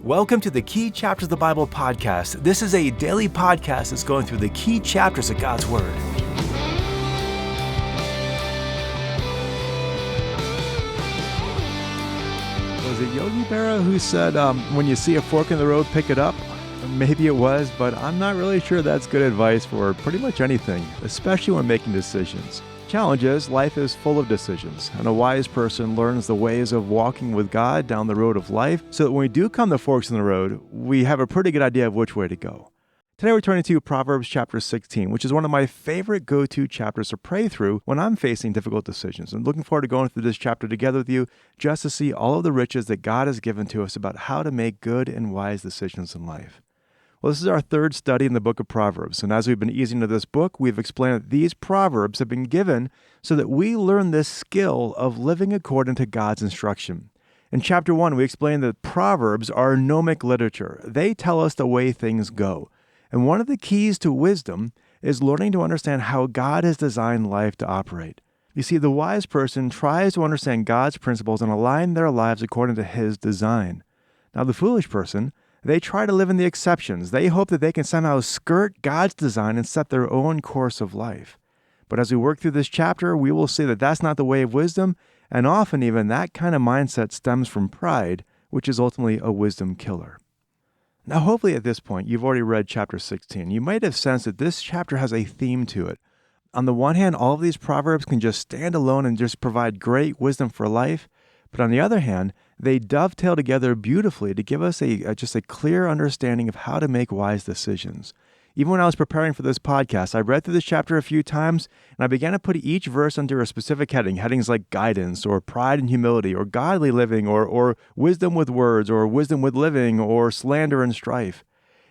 Welcome to the Key Chapters of the Bible podcast. This is a daily podcast that's going through the key chapters of God's Word. Was it Yogi Berra who said, when you see a fork in the road, pick it up? Maybe it was, but I'm not really sure that's good advice for pretty much anything, especially when making decisions. Challenge is, life is full of decisions, and a wise person learns the ways of walking with God down the road of life so that when we do come to forks in the road, we have a pretty good idea of which way to go. Today we're turning to Proverbs chapter 16, which is one of my favorite go-to chapters to pray through when I'm facing difficult decisions. And looking forward to going through this chapter together with you just to see all of the riches that God has given to us about how to make good and wise decisions in life. Well, this is our third study in the book of Proverbs, and as we've been easing into this book, we've explained that these Proverbs have been given so that we learn this skill of living according to God's instruction. In chapter 1, we explained that Proverbs are gnomic literature. They tell us the way things go. And one of the keys to wisdom is learning to understand how God has designed life to operate. You see, the wise person tries to understand God's principles and align their lives according to His design. Now, the foolish person, they try to live in the exceptions. They hope that they can somehow skirt God's design and set their own course of life. But as we work through this chapter, we will see that that's not the way of wisdom, and often even that kind of mindset stems from pride, which is ultimately a wisdom killer. Now, hopefully at this point, you've already read chapter 16. You might have sensed that this chapter has a theme to it. On the one hand, all of these proverbs can just stand alone and just provide great wisdom for life. But on the other hand, they dovetail together beautifully to give us just a clear understanding of how to make wise decisions. Even when I was preparing for this podcast, I read through this chapter a few times, and I began to put each verse under a specific heading, headings like guidance, or pride and humility, or godly living, or wisdom with words, or wisdom with living, or slander and strife.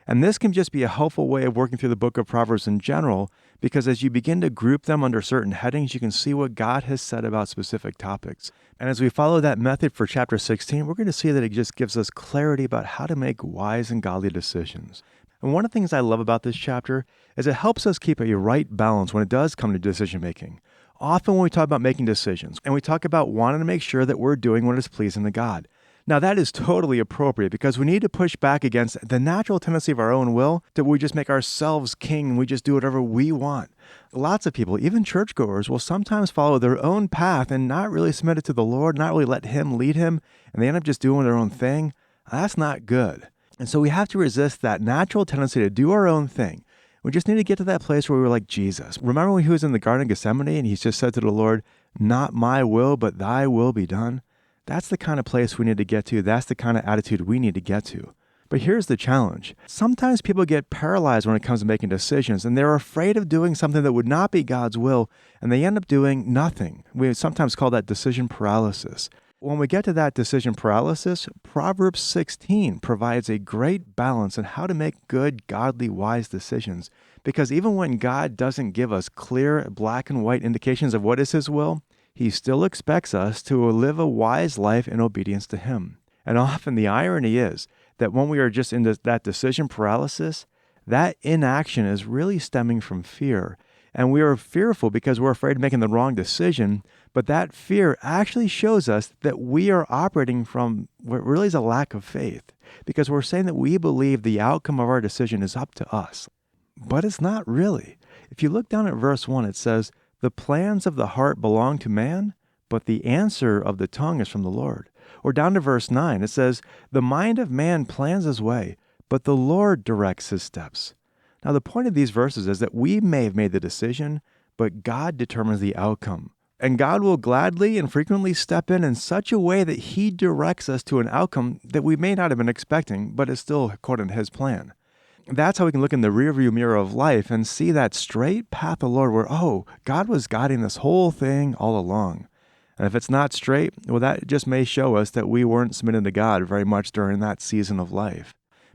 And this can just be a helpful way of working through the book of Proverbs in general, because as you begin to group them under certain headings, you can see what God has said about specific topics. And as we follow that method for chapter 16, we're going to see that it just gives us clarity about how to make wise and godly decisions. And one of the things I love about this chapter is it helps us keep a right balance when it does come to decision making. Often when we talk about making decisions, and we talk about wanting to make sure that we're doing what is pleasing to God. Now, that is totally appropriate because we need to push back against the natural tendency of our own will that we just make ourselves king and we just do whatever we want. Lots of people, even churchgoers, will sometimes follow their own path and not really submit it to the Lord, not really let Him lead Him, and they end up just doing their own thing. That's not good. And so we have to resist that natural tendency to do our own thing. We just need to get to that place where we were like Jesus. Remember when He was in the Garden of Gethsemane and He just said to the Lord, "Not my will, but thy will be done"? That's the kind of place we need to get to. That's the kind of attitude we need to get to. But here's the challenge. Sometimes people get paralyzed when it comes to making decisions, and they're afraid of doing something that would not be God's will, and they end up doing nothing. We sometimes call that decision paralysis. When we get to that decision paralysis, Proverbs 16 provides a great balance on how to make good, godly, wise decisions. Because even when God doesn't give us clear black and white indications of what is His will, He still expects us to live a wise life in obedience to Him. And often the irony is that when we are just in that decision paralysis, that inaction is really stemming from fear. And we are fearful because we're afraid of making the wrong decision, but that fear actually shows us that we are operating from what really is a lack of faith, because we're saying that we believe the outcome of our decision is up to us. But it's not really. If you look down at verse 1, it says, "The plans of the heart belong to man, but the answer of the tongue is from the Lord." Or down to verse 9, it says, "The mind of man plans his way, but the Lord directs his steps." Now, the point of these verses is that we may have made the decision, but God determines the outcome. And God will gladly and frequently step in such a way that He directs us to an outcome that we may not have been expecting, but is still according to His plan. That's how we can look in the rearview mirror of life and see that straight path of the Lord where, God was guiding this whole thing all along. And if it's not straight, well, that just may show us that we weren't submitting to God very much during that season of life.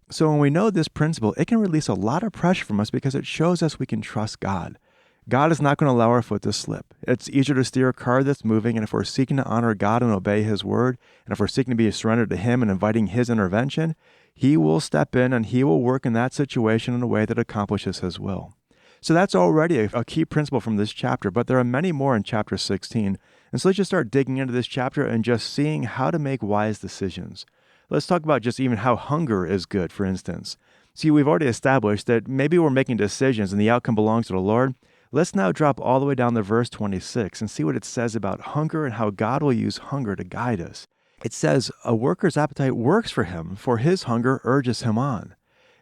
So when we know this principle, it can release a lot of pressure from us because it shows us we can trust God. God is not going to allow our foot to slip. It's easier to steer a car that's moving, and if we're seeking to honor God and obey His word, and if we're seeking to be surrendered to Him and inviting His intervention, He will step in and He will work in that situation in a way that accomplishes His will. So that's already a key principle from this chapter, but there are many more in chapter 16. And so let's just start digging into this chapter and just seeing how to make wise decisions. Let's talk about just even how hunger is good, for instance. See, we've already established that maybe we're making decisions and the outcome belongs to the Lord. Let's now drop all the way down to verse 26 and see what it says about hunger and how God will use hunger to guide us. It says, a worker's appetite works for him, for his hunger urges him on.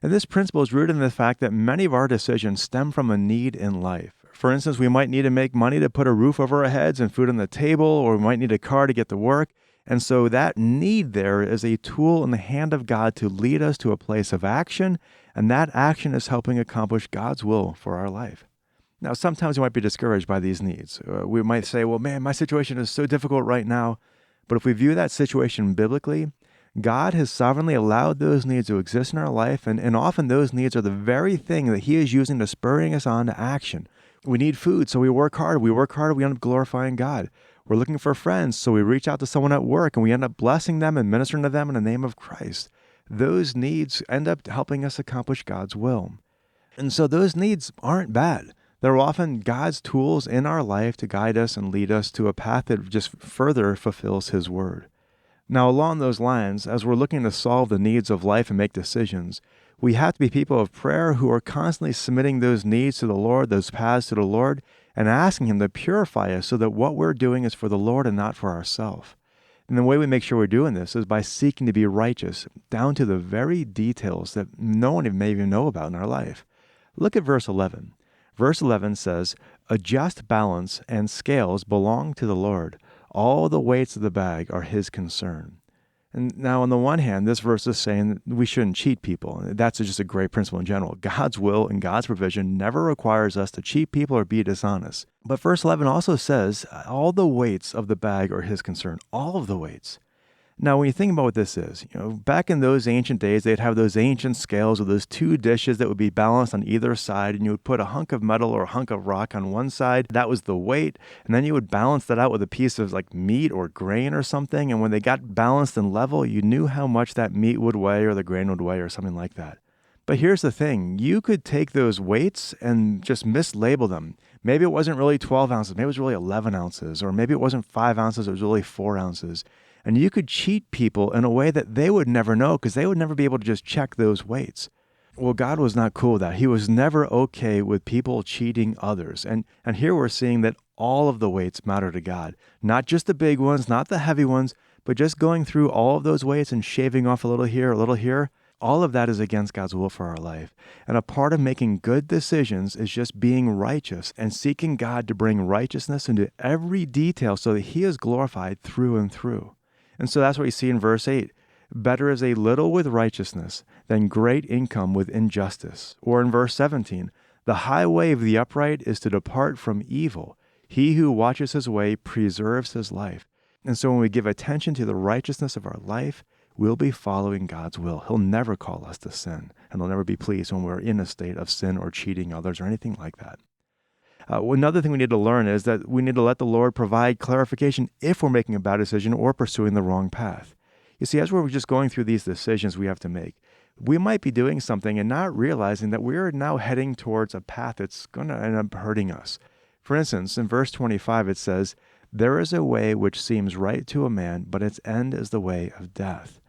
And this principle is rooted in the fact that many of our decisions stem from a need in life. For instance, we might need to make money to put a roof over our heads and food on the table, or we might need a car to get to work. And so that need there is a tool in the hand of God to lead us to a place of action, and that action is helping accomplish God's will for our life. Now, sometimes we might be discouraged by these needs. We might say, well, man, my situation is so difficult right now. But if we view that situation biblically, God has sovereignly allowed those needs to exist in our life, and often those needs are the very thing that He is using to spurring us on to action. We need food, so we work hard. We work hard, we end up glorifying God. We're looking for friends, so we reach out to someone at work, and we end up blessing them and ministering to them in the name of Christ. Those needs end up helping us accomplish God's will. And so those needs aren't bad. They're often God's tools in our life to guide us and lead us to a path that just further fulfills His word. Now, along those lines, as we're looking to solve the needs of life and make decisions, we have to be people of prayer who are constantly submitting those needs to the Lord, those paths to the Lord, and asking Him to purify us so that what we're doing is for the Lord and not for ourselves. And the way we make sure we're doing this is by seeking to be righteous, down to the very details that no one may even know about in our life. Look at verse 11. Verse 11 says, a just balance and scales belong to the Lord. All the weights of the bag are His concern. And now, on the one hand, this verse is saying that we shouldn't cheat people. That's just a great principle in general. God's will and God's provision never requires us to cheat people or be dishonest. But verse 11 also says, all the weights of the bag are His concern. All of the weights. Now, when you think about what this is, back in those ancient days, they'd have those ancient scales with those two dishes that would be balanced on either side, and you would put a hunk of metal or a hunk of rock on one side. That was the weight, and then you would balance that out with a piece of like meat or grain or something, and when they got balanced and level, you knew how much that meat would weigh or the grain would weigh or something like that. But here's the thing. You could take those weights and just mislabel them. Maybe it wasn't really 12 ounces. Maybe it was really 11 ounces. Or maybe it wasn't 5 ounces. It was really 4 ounces. And you could cheat people in a way that they would never know because they would never be able to just check those weights. Well, God was not cool with that. He was never okay with people cheating others. And here we're seeing that all of the weights matter to God. Not just the big ones, not the heavy ones, but just going through all of those weights and shaving off a little here. All of that is against God's will for our life. And a part of making good decisions is just being righteous and seeking God to bring righteousness into every detail so that He is glorified through and through. And so that's what we see in verse 8. Better is a little with righteousness than great income with injustice. Or in verse 17, the high way of the upright is to depart from evil. He who watches his way preserves his life. And so when we give attention to the righteousness of our life, we'll be following God's will. He'll never call us to sin, and He'll never be pleased when we're in a state of sin or cheating others or anything like that. Another thing we need to learn is that we need to let the Lord provide clarification if we're making a bad decision or pursuing the wrong path. You see, as we're just going through these decisions we have to make, we might be doing something and not realizing that we're now heading towards a path that's going to end up hurting us. For instance, in verse 25, it says, there is a way which seems right to a man, but its end is the way of death.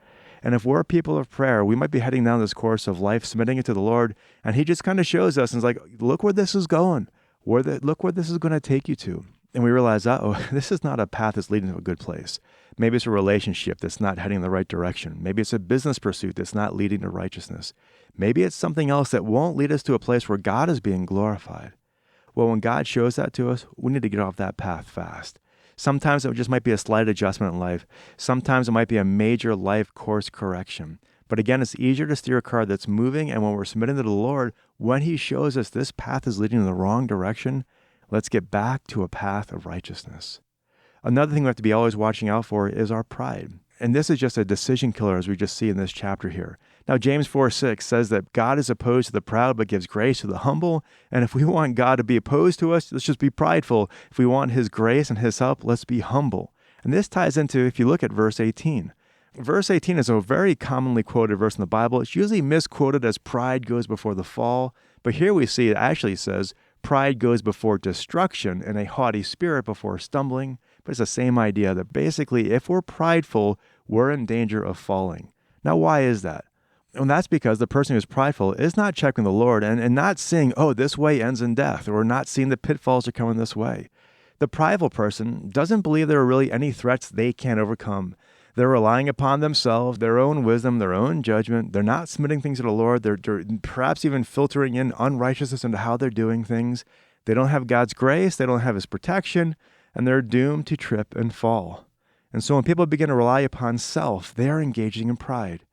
And if we're people of prayer, we might be heading down this course of life, submitting it to the Lord, and He just kind of shows us and is like, look where this is going. Look where this is going to take you to. And we realize, this is not a path that's leading to a good place. Maybe it's a relationship that's not heading in the right direction. Maybe it's a business pursuit that's not leading to righteousness. Maybe it's something else that won't lead us to a place where God is being glorified. Well, when God shows that to us, we need to get off that path fast. Sometimes it just might be a slight adjustment in life. Sometimes it might be a major life course correction. But again, it's easier to steer a car that's moving, and when we're submitting to the Lord, when He shows us this path is leading in the wrong direction, let's get back to a path of righteousness. Another thing we have to be always watching out for is our pride. And this is just a decision killer, as we just see in this chapter here. Now, James 4:6 says that God is opposed to the proud, but gives grace to the humble. And if we want God to be opposed to us, let's just be prideful. If we want His grace and His help, let's be humble. And this ties into, if you look at verse 18. Verse 18 is a very commonly quoted verse in the Bible. It's usually misquoted as pride goes before the fall. But here we see it actually says, pride goes before destruction and a haughty spirit before stumbling. But it's the same idea that basically if we're prideful, we're in danger of falling. Now, why is that? And that's because the person who's prideful is not checking the Lord and not seeing, oh, this way ends in death, or not seeing the pitfalls are coming this way. The prideful person doesn't believe there are really any threats they can't overcome. They're relying upon themselves, their own wisdom, their own judgment. They're not submitting things to the Lord. They're perhaps even filtering in unrighteousness into how they're doing things. They don't have God's grace. They don't have His protection, and they're doomed to trip and fall. And so when people begin to rely upon self, they are engaging in pride.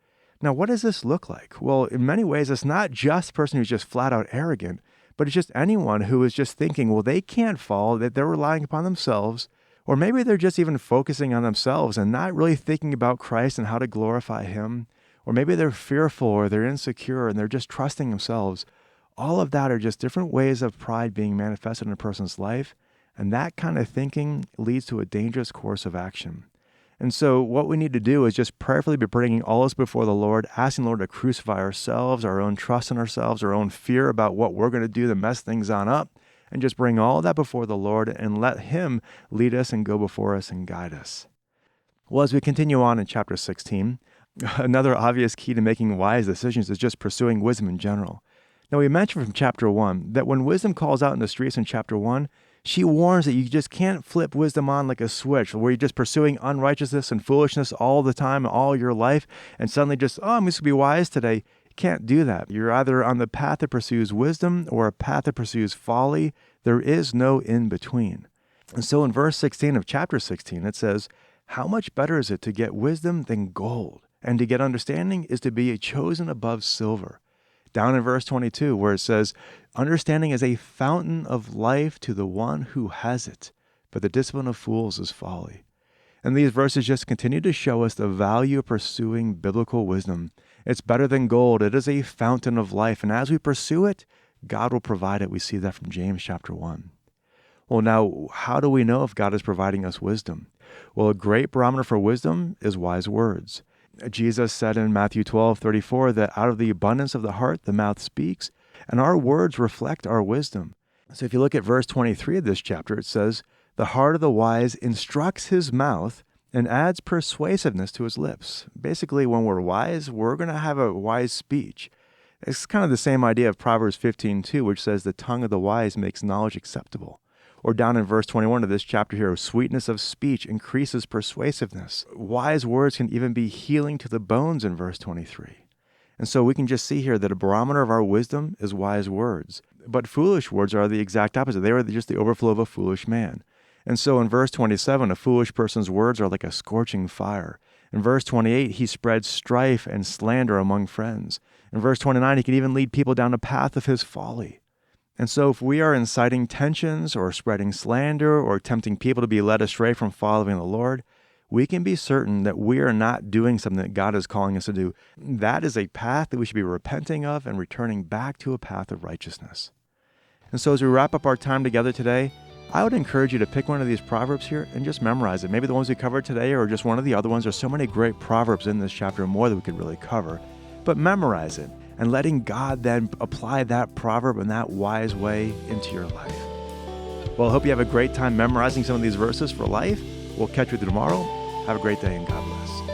Now, what does this look like? Well, in many ways, it's not just a person who's just flat out arrogant, but it's just anyone who is just thinking, well, they can't fall, that they're relying upon themselves, or maybe they're just even focusing on themselves and not really thinking about Christ and how to glorify Him, or maybe they're fearful or they're insecure and they're just trusting themselves. All of that are just different ways of pride being manifested in a person's life, and that kind of thinking leads to a dangerous course of action. And so what we need to do is just prayerfully be bringing all this before the Lord, asking the Lord to crucify ourselves, our own trust in ourselves, our own fear about what we're going to do to mess things on up, and just bring all that before the Lord and let Him lead us and go before us and guide us. Well, as we continue on in chapter 16, another obvious key to making wise decisions is just pursuing wisdom in general. Now, we mentioned from chapter 1 that when wisdom calls out in the streets in chapter 1, she warns that you just can't flip wisdom on like a switch, where you're just pursuing unrighteousness and foolishness all the time, all your life, and suddenly just, I'm just going to be wise today. You can't do that. You're either on the path that pursues wisdom or a path that pursues folly. There is no in between. And so in verse 16 of chapter 16, it says, how much better is it to get wisdom than gold, and to get understanding is to be chosen above silver. Down in verse 22, where it says, understanding is a fountain of life to the one who has it, but the discipline of fools is folly. And these verses just continue to show us the value of pursuing biblical wisdom. It's better than gold. It is a fountain of life. And as we pursue it, God will provide it. We see that from James chapter 1. Well, now, how do we know if God is providing us wisdom? Well, a great barometer for wisdom is wise words. Jesus said in Matthew 12:34 that out of the abundance of the heart, the mouth speaks, and our words reflect our wisdom. So if you look at verse 23 of this chapter, it says, the heart of the wise instructs his mouth and adds persuasiveness to his lips. Basically, when we're wise, we're going to have a wise speech. It's kind of the same idea of Proverbs 15:2, which says the tongue of the wise makes knowledge acceptable. Or down in verse 21 of this chapter here, sweetness of speech increases persuasiveness. Wise words can even be healing to the bones in verse 23. And so we can just see here that a barometer of our wisdom is wise words. But foolish words are the exact opposite. They are just the overflow of a foolish man. And so in verse 27, a foolish person's words are like a scorching fire. In verse 28, he spreads strife and slander among friends. In verse 29, he can even lead people down the path of his folly. And so if we are inciting tensions or spreading slander or tempting people to be led astray from following the Lord, we can be certain that we are not doing something that God is calling us to do. That is a path that we should be repenting of and returning back to a path of righteousness. And so as we wrap up our time together today, I would encourage you to pick one of these Proverbs here and just memorize it. Maybe the ones we covered today or just one of the other ones. There's so many great Proverbs in this chapter, more that we could really cover. But memorize it and letting God then apply that proverb in that wise way into your life. Well, I hope you have a great time memorizing some of these verses for life. We'll catch you tomorrow. Have a great day and God bless.